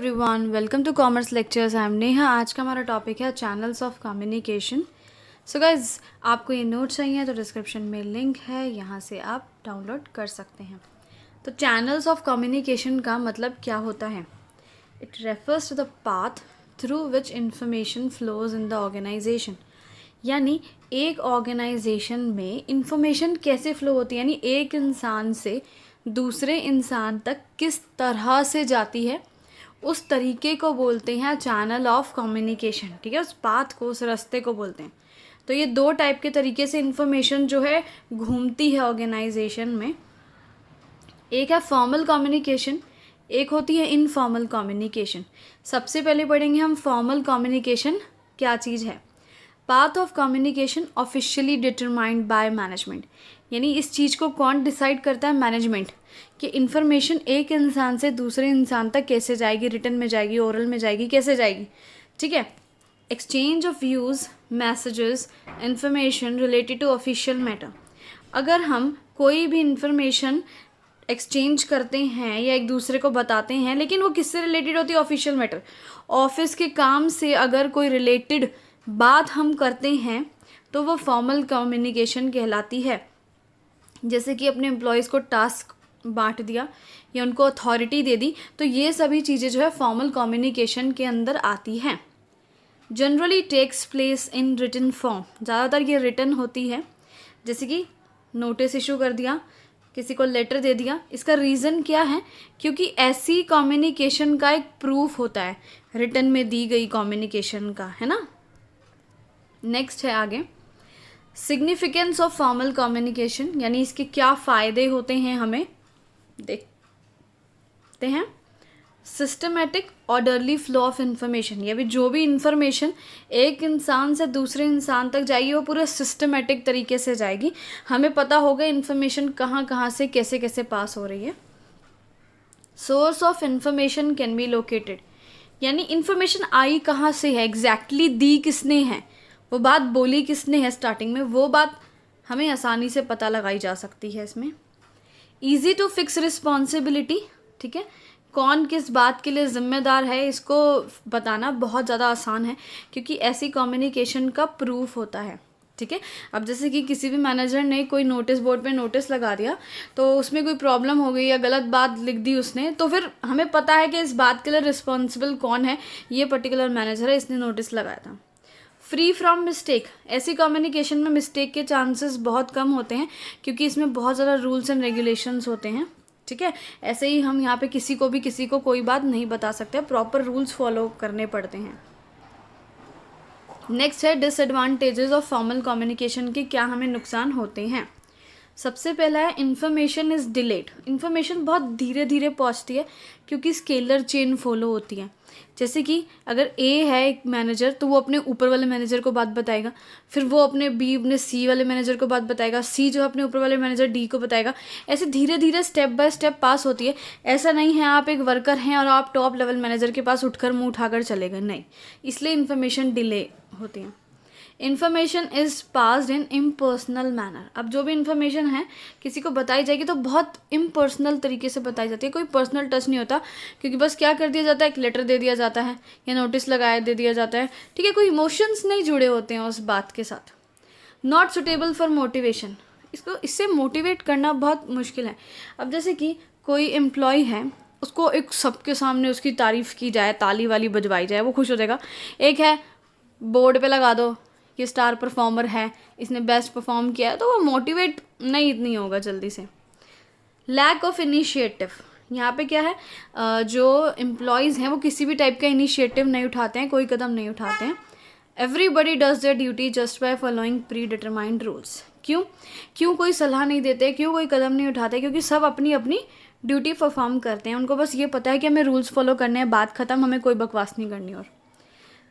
Everyone, welcome to commerce lectures. I am Neha. आज का हमारा टॉपिक है channels of communication. So guys, आपको ये नोट चाहिए तो डिस्क्रिप्शन में लिंक है, यहाँ से आप डाउनलोड कर सकते हैं। तो चैनल्स ऑफ कम्युनिकेशन का मतलब क्या होता है? It refers to the path through which information flows in the organisation. यानी एक ऑर्गेनाइजेशन में इंफॉर्मेशन कैसे फ्लो होती है, यानी एक इंसान से दूसरे इंसान तक किस तरह से जाती है, उस तरीके को बोलते हैं चैनल ऑफ कम्युनिकेशन। ठीक है, उस पाथ को, उस रास्ते को बोलते हैं। तो ये दो टाइप के तरीके से इंफॉर्मेशन जो है घूमती है ऑर्गेनाइजेशन में। एक है फॉर्मल कम्युनिकेशन, एक होती है इनफॉर्मल कम्युनिकेशन। सबसे पहले पढ़ेंगे हम फॉर्मल कम्युनिकेशन क्या चीज़ है। Path of communication officially determined by management, यानी इस चीज़ को कौन डिसाइड करता है? मैनेजमेंट। कि इन्फॉर्मेशन एक इंसान से दूसरे इंसान तक कैसे जाएगी, रिटन में जाएगी, ओरल में जाएगी, कैसे जाएगी। ठीक है। Exchange of views, messages, information related to official matter. अगर हम कोई भी इंफॉर्मेशन एक्सचेंज करते हैं या एक दूसरे को बताते हैं, लेकिन वो किससे रिलेटेड होती है? Official matter. ऑफिस के काम से अगर कोई रिलेटेड बात हम करते हैं तो वो फॉर्मल कम्युनिकेशन कहलाती है। जैसे कि अपने एम्प्लॉयज़ को टास्क बांट दिया या उनको अथॉरिटी दे दी, तो ये सभी चीज़ें जो है फॉर्मल कम्युनिकेशन के अंदर आती हैं। Generally takes place in written form, ज़्यादातर ये रिटन होती है। जैसे कि नोटिस इशू कर दिया, किसी को लेटर दे दिया। इसका रीज़न क्या है? क्योंकि ऐसी कम्युनिकेशन का एक प्रूफ होता है रिटन में दी गई कम्युनिकेशन का, है ना। नेक्स्ट है आगे सिग्निफिकेंस ऑफ फॉर्मल कम्युनिकेशन, यानी इसके क्या फ़ायदे होते हैं हमें देखते हैं। Systematic orderly flow of information, ये भी जो भी इंफॉर्मेशन एक इंसान से दूसरे इंसान तक जाएगी वो पूरा सिस्टमेटिक तरीके से जाएगी। हमें पता होगा इंफॉर्मेशन कहाँ कहाँ से कैसे कैसे पास हो रही है। Source of information can be located, यानी इंफॉर्मेशन आई कहाँ से है, एग्जैक्टली दी किसने है, वो बात बोली किसने है स्टार्टिंग में, वो बात हमें आसानी से पता लगाई जा सकती है इसमें। ईजी टू फिक्स रिस्पॉन्सिबिलिटी, ठीक है, कौन किस बात के लिए ज़िम्मेदार है इसको बताना बहुत ज़्यादा आसान है, क्योंकि ऐसी कम्युनिकेशन का प्रूफ होता है। ठीक है। अब जैसे कि किसी भी मैनेजर ने कोई नोटिस बोर्ड पे नोटिस लगा दिया, तो उसमें कोई प्रॉब्लम हो गई या गलत बात लिख दी उसने, तो फिर हमें पता है कि इस बात के लिए रिस्पॉन्सिबल कौन है, ये पर्टिकुलर मैनेजर है, इसने नोटिस लगाया था। फ्री फ्रॉम मिस्टेक, ऐसी कम्युनिकेशन में मिस्टेक के चांसेस बहुत कम होते हैं, क्योंकि इसमें बहुत ज़्यादा रूल्स एंड रेगुलेशंस होते हैं। ठीक है। ऐसे ही हम यहाँ पे किसी को कोई बात नहीं बता सकते, प्रॉपर रूल्स फॉलो करने पड़ते हैं। नेक्स्ट है डिसएडवांटेजेस ऑफ फॉर्मल कम्युनिकेशन के क्या हमें नुकसान होते हैं। सबसे पहला है इन्फॉर्मेशन इज़ डिलेड, इन्फॉर्मेशन बहुत धीरे धीरे पहुंचती है क्योंकि स्केलर चेन फॉलो होती है। जैसे कि अगर ए है एक मैनेजर, तो वो अपने ऊपर वाले मैनेजर को बात बताएगा, फिर वो अपने सी वाले मैनेजर को बात बताएगा, सी जो अपने ऊपर वाले मैनेजर डी को बताएगा। ऐसे धीरे धीरे स्टेप बाय स्टेप पास होती है। ऐसा नहीं है आप एक वर्कर हैं और आप टॉप लेवल मैनेजर के पास उठकर मुँह उठाकर चले गए, नहीं, इसलिए इन्फॉर्मेशन डिले होती है। Information is passed in impersonal manner, अब जो भी इन्फॉर्मेशन है किसी को बताई जाएगी तो बहुत इम्पर्सनल तरीके से बताई जाती है, कोई पर्सनल टच नहीं होता, क्योंकि बस क्या कर दिया जाता है, एक लेटर दे दिया जाता है या नोटिस लगाया दे दिया जाता है। ठीक है, कोई इमोशंस नहीं जुड़े होते हैं उस बात के साथ। नॉट सुटेबल फॉर मोटिवेशन, इससे मोटिवेट करना बहुत मुश्किल है। अब जैसे कि कोई एम्प्लॉय है, उसको एक सबके सामने उसकी तारीफ़ की जाए, ताली वाली बजवाई जाए, वो खुश हो जाएगा। एक है बोर्ड पे लगा दो कि स्टार परफॉर्मर है, इसने बेस्ट परफॉर्म किया है, तो वो मोटिवेट नहीं होगा जल्दी से। लैक ऑफ इनिशिएटिव, यहाँ पे क्या है, जो एम्प्लॉयज़ हैं वो किसी भी टाइप का इनिशिएटिव नहीं उठाते हैं, कोई कदम नहीं उठाते हैं। Everybody does their duty just by following pre determined rules, क्यों कोई सलाह नहीं देते, क्यों कोई कदम नहीं उठाते? क्योंकि सब अपनी अपनी ड्यूटी परफॉर्म करते हैं, उनको बस ये पता है कि हमें रूल्स फॉलो करने हैं, बात ख़त्म, हमें कोई बकवास नहीं करनी। और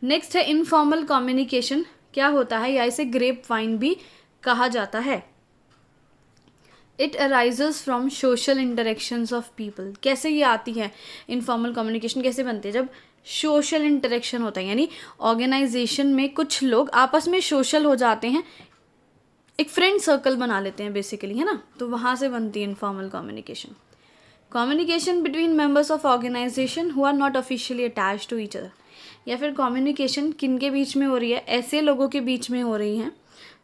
नेक्स्ट है इनफॉर्मल कम्युनिकेशन क्या होता है, या इसे ग्रेप वाइन भी कहा जाता है। It arises from social interactions of people, कैसे ये आती है इनफॉर्मल कम्युनिकेशन, कैसे बनती है? जब सोशल इंटरेक्शन होता है, यानी ऑर्गेनाइजेशन में कुछ लोग आपस में सोशल हो जाते हैं, एक फ्रेंड सर्कल बना लेते हैं बेसिकली, है ना, तो वहाँ से बनती है informal communication. Communication between members of organisation who are not officially attach to each other, या फिर कम्युनिकेशन किन के बीच में हो रही है, ऐसे लोगों के बीच में हो रही हैं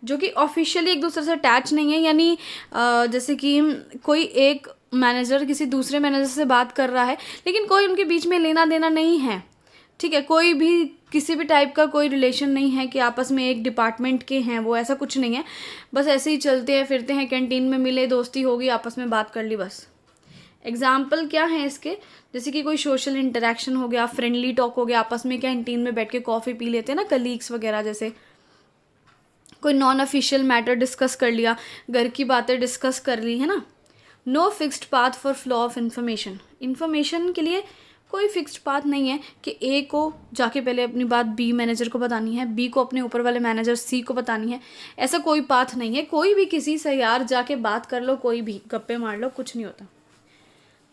जो कि ऑफिशियली एक दूसरे से अटैच नहीं है, यानी जैसे कि कोई एक मैनेजर किसी दूसरे मैनेजर से बात कर रहा है लेकिन कोई उनके बीच में लेना देना नहीं है, ठीक है, कोई भी किसी भी टाइप का कोई रिलेशन नहीं है कि आपस में एक डिपार्टमेंट के हैं, वो ऐसा कुछ नहीं है, बस ऐसे ही चलते हैं फिरते हैं, कैंटीन में मिले, दोस्ती होगी, आपस में बात कर ली बस। एग्जाम्पल क्या है इसके, जैसे कि कोई सोशल इंटरेक्शन हो गया, फ्रेंडली टॉक हो गया, आपस में कैंटीन में बैठ के कॉफ़ी पी लेते हैं ना कलीग्स वगैरह, जैसे कोई नॉन ऑफिशियल मैटर डिस्कस कर लिया, घर की बातें डिस्कस कर ली, है ना। No fixed path for flow of information के लिए कोई फिक्स्ड पाथ नहीं है कि ए को जाके पहले अपनी बात बी मैनेजर को बतानी है, बी को अपने ऊपर वाले मैनेजर सी को बतानी है, ऐसा कोई पाथ नहीं है। कोई भी किसी से यार जाके बात कर लो, कोई भी गप्पे मार लो, कुछ नहीं होता।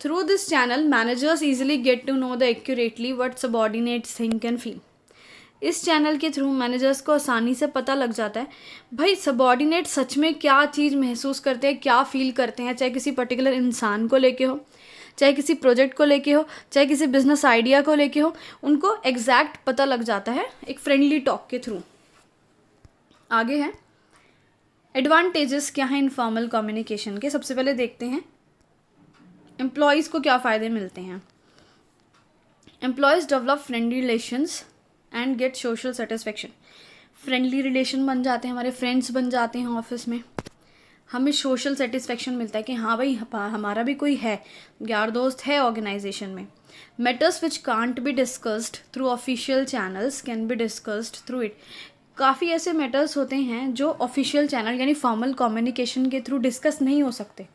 Through this channel managers easily get to know the accurately what subordinates think and feel. इस चैनल के थ्रू मैनेजर्स को आसानी से पता लग जाता है भाई सबॉर्डिनेट सच में क्या चीज़ महसूस करते हैं, क्या फील करते हैं, चाहे किसी पर्टिकुलर इंसान को लेके हो, चाहे किसी प्रोजेक्ट को लेके हो, चाहे किसी बिजनेस आइडिया को लेके हो, उनको एग्जैक्ट पता लग जाता है एक फ्रेंडली टॉक के थ्रू। आगे है एडवांटेजेस क्या है इनफॉर्मल कम्युनिकेशन के। सबसे पहले देखते हैं एम्प्लॉयज़ को क्या फ़ायदे मिलते हैं। Employees develop friendly relations and gate social satisfaction. Friendly relation बन जाते हैं, हमारे फ्रेंड्स बन जाते हैं ऑफिस में, हमें सोशल सेटिस्फेक्शन मिलता है कि हाँ भाई हमारा भी कोई है, यार दोस्त है ऑर्गेनाइजेशन में। Matters which can't be discussed through official channels can be discussed through it. काफ़ी ऐसे मैटर्स होते हैं जो ऑफिशियल चैनल यानी फॉर्मल कम्युनिकेशन के थ्रू डिस्कस नहीं हो सकते,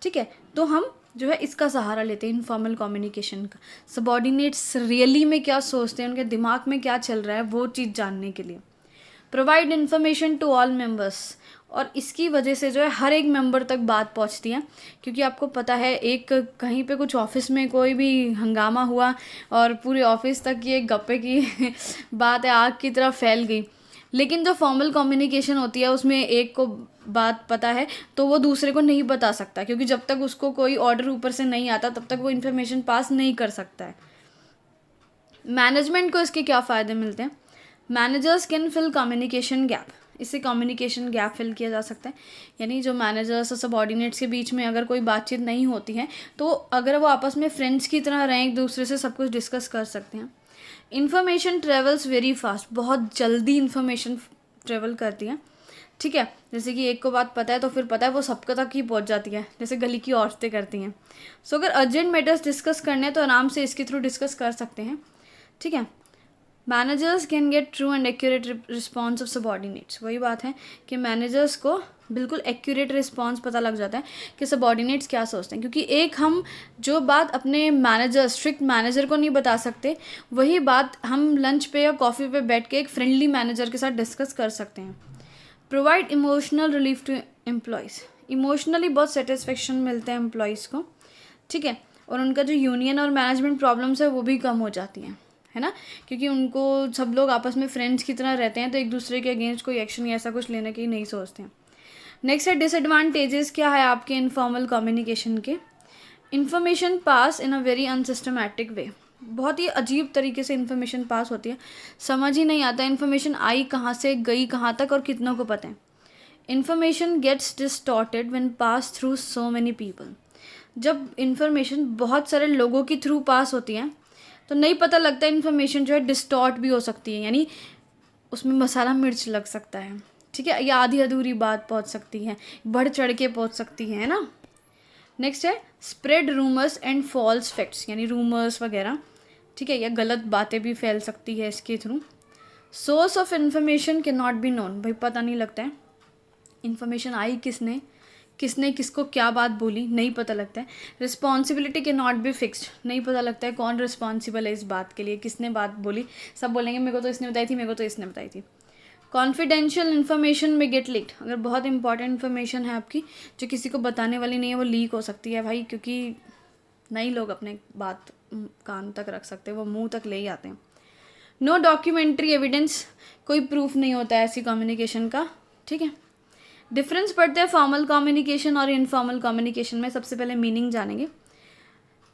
ठीक है, तो हम जो है इसका सहारा लेते हैं इनफॉर्मल कम्युनिकेशन का। सबॉर्डिनेट्स रियली में क्या सोचते हैं, उनके दिमाग में क्या चल रहा है, वो चीज़ जानने के लिए। Provide information to all members, और इसकी वजह से जो है हर एक मेंबर तक बात पहुंचती है, क्योंकि आपको पता है एक कहीं पे कुछ ऑफिस में कोई भी हंगामा हुआ और पूरे ऑफिस तक ये गप्पे की बात है आग की तरह फैल गई। लेकिन जो फॉर्मल कम्युनिकेशन होती है उसमें एक को बात पता है तो वो दूसरे को नहीं बता सकता, क्योंकि जब तक उसको कोई ऑर्डर ऊपर से नहीं आता तब तक वो इन्फॉर्मेशन पास नहीं कर सकता है। मैनेजमेंट को इसके क्या फ़ायदे मिलते हैं। Managers can fill communication gap, इससे कम्युनिकेशन गैप फिल किया जा सकता है, यानी जो मैनेजर्स और सबॉर्डिनेट्स के बीच में अगर कोई बातचीत नहीं होती है तो अगर वो आपस में फ्रेंड्स की तरह रहें, एक दूसरे से सब कुछ डिस्कस कर सकते हैं। इन्फॉर्मेशन ट्रेवल्स वेरी फास्ट, बहुत जल्दी इन्फॉर्मेशन ट्रेवल करती है, ठीक है, जैसे कि एक को बात पता है तो फिर पता है वो सबके तक ही पहुंच जाती है, जैसे गली की औरतें करती हैं। सो अगर अर्जेंट मैटर्स डिस्कस करने हैं तो आराम से इसके थ्रू डिस्कस कर सकते हैं, ठीक है। Managers can get true and accurate response of subordinates, वही बात है कि मैनेजर्स को बिल्कुल एक्यूरेट रिस्पॉन्स पता लग जाता है कि सबॉर्डिनेट्स क्या सोचते हैं, क्योंकि एक हम जो बात अपने मैनेजर स्ट्रिक्ट मैनेजर को नहीं बता सकते वही बात हम लंच पे या कॉफ़ी पे बैठ के एक फ्रेंडली मैनेजर के साथ डिस्कस कर सकते हैं। Provide emotional relief to employees, emotionally बहुत सेटिस्फेक्शन मिलता है एम्प्लॉयज़ को, ठीक है, और उनका जो यूनियन और मैनेजमेंट प्रॉब्लम्स है वो भी कम हो जाती हैं, है ना, क्योंकि उनको सब लोग आपस में फ्रेंड्स की तरह रहते हैं तो एक दूसरे के अगेंस्ट कोई एक्शन या ऐसा कुछ लेने की नहीं सोचते हैं। नेक्स्ट है डिसएडवांटेजेस क्या है आपके इनफॉर्मल कम्युनिकेशन के। Information pass in a very unsystematic way, बहुत ही अजीब तरीके से इन्फॉर्मेशन पास होती है, समझ ही नहीं आता इन्फॉर्मेशन आई कहाँ से, गई कहाँ तक और कितनों को पता है। Information gets distorted when pass through so many people, जब इन्फॉर्मेशन बहुत सारे लोगों के थ्रू पास होती है तो नहीं पता लगता, इन्फॉर्मेशन जो है डिस्टॉर्ट भी हो सकती है, यानी उसमें मसाला मिर्च लग सकता है, ठीक है, या आधी अधूरी बात पहुंच सकती है, बढ़ चढ़ के पहुंच सकती है ना। नेक्स्ट है spread rumours and false facts, यानी रूमर्स वगैरह, ठीक है, या गलत बातें भी फैल सकती है इसके through. Source of information can not be known, भाई पता नहीं लगता है इन्फॉर्मेशन आई किसने किसको क्या बात बोली, नहीं पता लगता है। Responsibility can not be fixed, नहीं पता लगता है कौन रिस्पॉन्सिबल है इस बात के लिए, किसने बात बोली, सब बोलेंगे मेरे को तो इसने बताई थी, मेरे को तो इसने बताई थी। कॉन्फिडेंशियल इन्फॉर्मेशन में गेट लीक, अगर बहुत इंपॉर्टेंट इन्फॉर्मेशन है आपकी जो किसी को बताने वाली नहीं है वो लीक हो सकती है भाई, क्योंकि नहीं लोग अपने बात कान तक रख सकते, वो मुंह तक ले ही आते हैं। नो डॉक्यूमेंट्री एविडेंस, कोई प्रूफ नहीं होता है ऐसी कम्युनिकेशन का, ठीक है। डिफरेंस पड़ते हैं फॉर्मल कम्युनिकेशन और इनफॉर्मल कम्युनिकेशन में। सबसे पहले मीनिंग जानेंगे।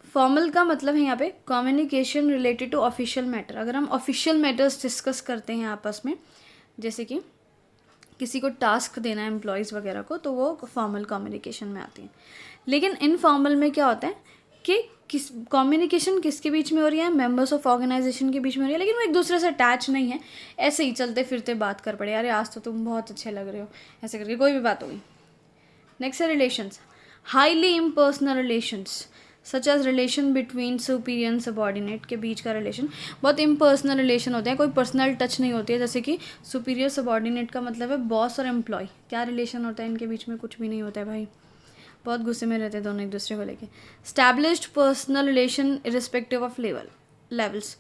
फॉर्मल का मतलब है यहाँ पे communication related to official matter. अगर हम ऑफिशियल मैटर्स डिस्कस करते हैं आपस में, जैसे कि किसी को टास्क देना है एम्प्लॉयज़ वगैरह को, तो वो फॉर्मल कम्युनिकेशन में आती है। लेकिन इनफॉर्मल में क्या होता है कि किस कम्युनिकेशन किसके बीच में हो रही है, मेंबर्स ऑफ ऑर्गेनाइजेशन के बीच में हो रही है, लेकिन वो एक दूसरे से अटैच नहीं है, ऐसे ही चलते फिरते बात कर पड़े, अरे आज तो तुम बहुत अच्छे लग रहे हो, ऐसे करके कोई भी बात होगी। नेक्स्ट है relations, highly impersonal relations such as relation between superior and subordinate के बीच का रिलेशन बहुत इम्पर्सनल रिलेशन होते हैं, कोई पर्सनल टच नहीं होती है। जैसे कि सुपीरियर सबॉर्डिनेट का मतलब है बॉस और एम्प्लॉय, क्या रिलेशन होता है इनके बीच में, कुछ भी नहीं होता है भाई, बहुत गुस्से में रहते हैं दोनों एक दूसरे को लेके। Established personal relation irrespective of levels,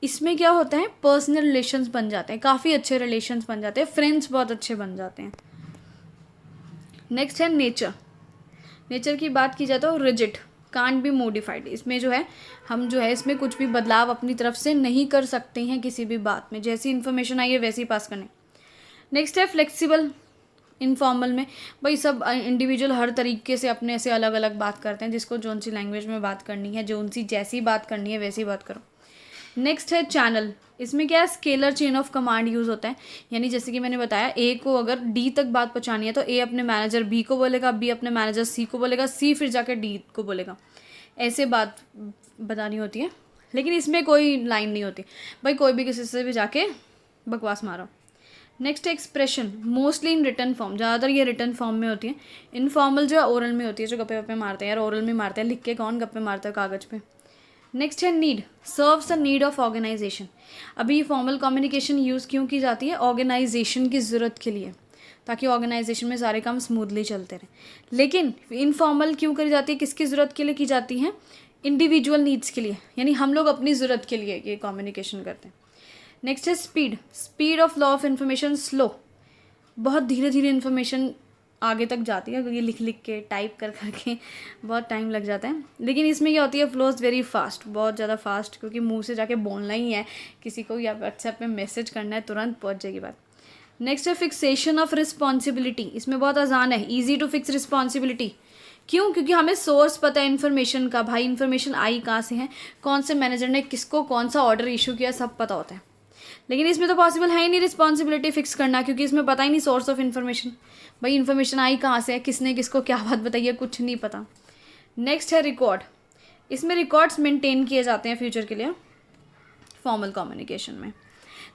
इसमें क्या होता है पर्सनल रिलेशंस बन जाते हैं, काफ़ी अच्छे रिलेशंस बन जाते हैं, फ्रेंड्स बहुत अच्छे बन जाते हैं। नेक्स्ट है नेचर। नेचर की बात की जाए तो रिजिड, कांट बी मोडिफाइड, इसमें जो है हम जो है इसमें कुछ भी बदलाव अपनी तरफ से नहीं कर सकते हैं किसी भी बात में, जैसी इन्फॉर्मेशन आई है वैसे ही पास करने। नेक्स्ट है फ्लेक्सिबल। इनफॉर्मल में भाई सब इंडिविजुअल हर तरीके से अपने से अलग अलग बात करते हैं, जिसको जोन सी लैंग्वेज में बात करनी है, जोन सी जैसी बात करनी है वैसी बात करो। नेक्स्ट है चैनल, इसमें क्या है scalar chain of command use होता है, यानी जैसे कि मैंने बताया ए को अगर डी तक बात पहुँचानी है तो ए अपने मैनेजर बी को बोलेगा, बी अपने मैनेजर सी को बोलेगा, सी फिर जाकर डी को बोलेगा, ऐसे बात बतानी होती है। लेकिन इसमें कोई लाइन नहीं होती भाई, कोई भी किसी से भी जाके बकवास मारो। नेक्स्ट है expression, mostly in return form, ज़्यादातर ये रिटर्न फॉर्म में होती है। इनफॉर्मल जो है ओरल में होती है, जो गप्पे वप्पे मारते हैं यार, ओरल में मारते हैं, लिख के कौन गप्पे मारता है कागज़ पे। नेक्स्ट है need, serves the need of organisation. अभी फॉर्मल कम्युनिकेशन यूज़ क्यों की जाती है, ऑर्गेनाइजेशन की ज़रूरत के लिए, ताकि ऑर्गेनाइजेशन में सारे काम स्मूथली चलते रहें। लेकिन इनफॉर्मल क्यों करी जाती है, किसकी ज़रूरत के लिए की जाती है, इंडिविजुअल नीड्स के लिए, यानी हम लोग अपनी ज़रूरत के लिए ये कम्युनिकेशन करते हैं। नेक्स्ट है speed, speed of law of information slow, बहुत धीरे धीरे इन्फॉर्मेशन आगे तक जाती है, क्योंकि लिख लिख के टाइप कर करके बहुत टाइम लग जाता है। लेकिन इसमें क्या होती है फ्लोज वेरी फास्ट, बहुत ज़्यादा फास्ट, क्योंकि मुंह से जाके बोलना ही है किसी को, या व्हाट्सएप पे मैसेज करना है, तुरंत पहुंच जाएगी बात। नेक्स्ट है फिक्सेशन ऑफ रिस्पॉन्सिबिलिटी, इसमें बहुत आसान है, ईजी टू फिक्स रिस्पॉन्सिबिलिटी। क्यों, क्योंकि हमें सोर्स पता है इन्फॉर्मेशन का, भाई इन्फॉर्मेशन आई कहाँ से है, कौन से मैनेजर ने किसको कौन सा ऑर्डर इशू किया, सब पता होता है। लेकिन इसमें तो पॉसिबल है ही नहीं रिस्पॉन्सिबिलिटी फिक्स करना, क्योंकि इसमें पता ही नहीं सोर्स ऑफ इन्फॉर्मेशन, भाई इन्फॉर्मेशन आई कहाँ से है, किसने किसको क्या बात बताई है, कुछ नहीं पता। नेक्स्ट है रिकॉर्ड, इसमें रिकॉर्ड्स मेंटेन किए जाते हैं फ्यूचर के लिए फॉर्मल कम्युनिकेशन में।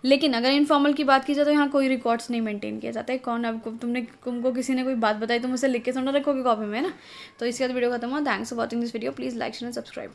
लेकिन अगर इनफॉर्मल की बात की जाए तो यहाँ कोई रिकॉर्ड्स नहीं मेंटेन किया जाता है। कौन अब तुमको किसी ने कोई बात बताई, तुम उसे लिख के सुना रखोगे कॉपी में ना। तो इसके बाद वीडियो खत्म हुआ। Thanks for watching this video, please like share and subscribe.